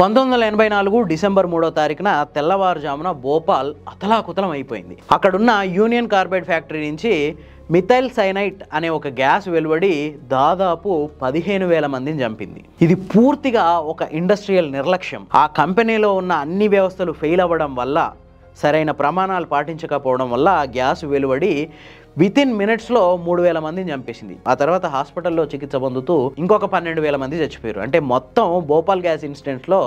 1984 December 3వ తారీఖున తెల్లవారుజామున భోపాల్ అతలాకుతలం అయిపోయింది. అక్కడున్న యూనియన్ కార్బైడ్ ఫ్యాక్టరీ నుంచి మిథైల్ సైనైట్ అనే ఒక గ్యాస్ వెలువడి దాదాపు 15,000 మందిని చంపింది. ఇది పూర్తిగా ఒక ఇండస్ట్రియల్ నిర్లక్ష్యం. ఆ కంపెనీలో ఉన్న అన్ని వ్యవస్థలు ఫెయిల్ అవ్వడం వల్ల, సరైన ప్రమాణాలు పాటించకపోవడం వల్ల ఆ గ్యాస్ వెలువడి వితిన్ మినిట్స్లో 3,000 మందిని చంపేసింది. ఆ తర్వాత హాస్పిటల్లో చికిత్స పొందుతూ ఇంకొక 12,000 మంది చచ్చిపోయారు. అంటే మొత్తం భోపాల్ గ్యాస్ ఇన్సిడెంట్స్లో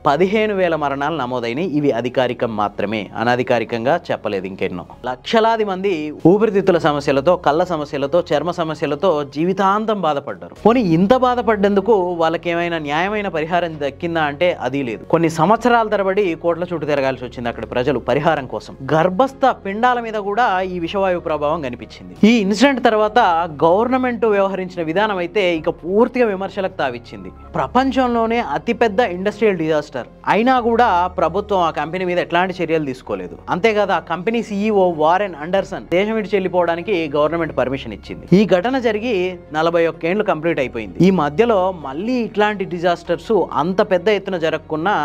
15,000 మరణాలు నమోదైనవి. ఇవి అధికారికం మాత్రమే, అనధికారికంగా చెప్పలేదు ఇంకెన్నో. లక్షలాది మంది ఊపిరితిత్తుల సమస్యలతో, కళ్ళ సమస్యలతో, చర్మ సమస్యలతో జీవితాంతం బాధపడ్డారు. పోనీ ఇంత బాధపడ్డందుకు వాళ్ళకి ఏమైనా న్యాయమైన పరిహారం దక్కిందా అంటే అది లేదు. కొన్ని సంవత్సరాల తరబడి కోట్ల చుట్టూ తిరగాల్సి వచ్చింది అక్కడ ప్రజలు పరిహారం కోసం. గర్భస్థ పిండాల మీద కూడా ఈ విషవాయు ప్రభావం కనిపించింది. ఈ ఇన్సిడెంట్ తర్వాత గవర్నమెంట్ వ్యవహరించిన విధానం అయితే ఇక పూర్తిగా విమర్శలకు తావిచ్చింది. ప్రపంచంలోనే అతిపెద్ద ఇండస్ట్రియల్ డిజాస్టర్ అయినా కూడా ప్రభుత్వం ఆ కంపెనీ మీద ఎట్లాంటి చర్యలు తీసుకోలేదు. అంతేకాదు ఆ కంపెనీ CEO వారెన్ అండర్సన్ దేశం విడిచి వెళ్ళిపోవడానికి గవర్నమెంట్ పర్మిషన్ ఇచ్చింది. ఈ ఘటన జరిగి 41 ఏళ్ళు కంప్లీట్ అయిపోయింది. ఈ మధ్యలో మళ్ళీ ఇట్లాంటి డిజాస్టర్స్ అంత పెద్ద ఎత్తున జరగకున్నా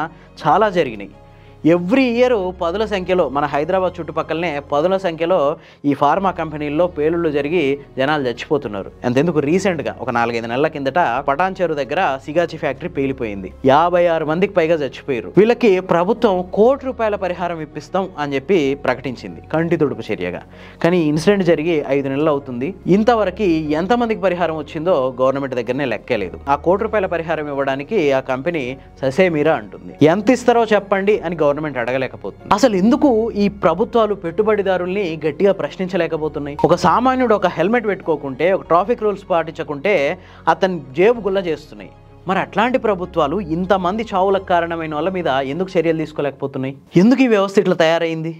చాలా జరిగినాయి. ఎవ్రీ ఇయర్ పదుల సంఖ్యలో, మన హైదరాబాద్ చుట్టుపక్కలనే పదుల సంఖ్యలో ఈ ఫార్మా కంపెనీల్లో పేలుళ్ళు జరిగి జనాలు చచ్చిపోతున్నారు. అంతెందుకు రీసెంట్గా ఒక 4-5 నెలల కిందట పటాన్ చెరువు దగ్గర సిగాచి ఫ్యాక్టరీ పేలిపోయింది. 56 మందికి పైగా చచ్చిపోయారు. వీళ్ళకి ప్రభుత్వం ₹1,00,00,000 పరిహారం ఇప్పిస్తాం అని చెప్పి ప్రకటించింది కంటి తుడుపు చర్యగా. కానీ ఈ ఇన్సిడెంట్ జరిగి 5 నెలలు అవుతుంది. ఇంతవరకు ఎంతమందికి పరిహారం వచ్చిందో గవర్నమెంట్ దగ్గరనే లెక్కలేదు. ఆ ₹1,00,00,000 పరిహారం ఇవ్వడానికి ఆ కంపెనీ ససేమిరా అంటుంది. ఎంత ఇస్తారో చెప్పండి అని గవర్నమెంట్ అడగలేకపోతుంది. అసలు ఎందుకు ఈ ప్రభుత్వాలు పెట్టుబడిదారుల్ని గట్టిగా ప్రశ్నించలేకపోతున్నాయి? ఒక సామాన్యుడు ఒక హెల్మెట్ పెట్టుకోకుంటే, ఒక ట్రాఫిక్ రూల్స్ పాటించకుంటే అతని జేబు గుల్ల చేస్తున్నాయి. మరి అట్లాంటి ప్రభుత్వాలు ఇంతమంది చావులకు కారణమైన వాళ్ళ మీద ఎందుకు చర్యలు తీసుకోలేకపోతున్నాయి? ఎందుకు ఈ వ్యవస్థ ఇట్లా తయారైంది?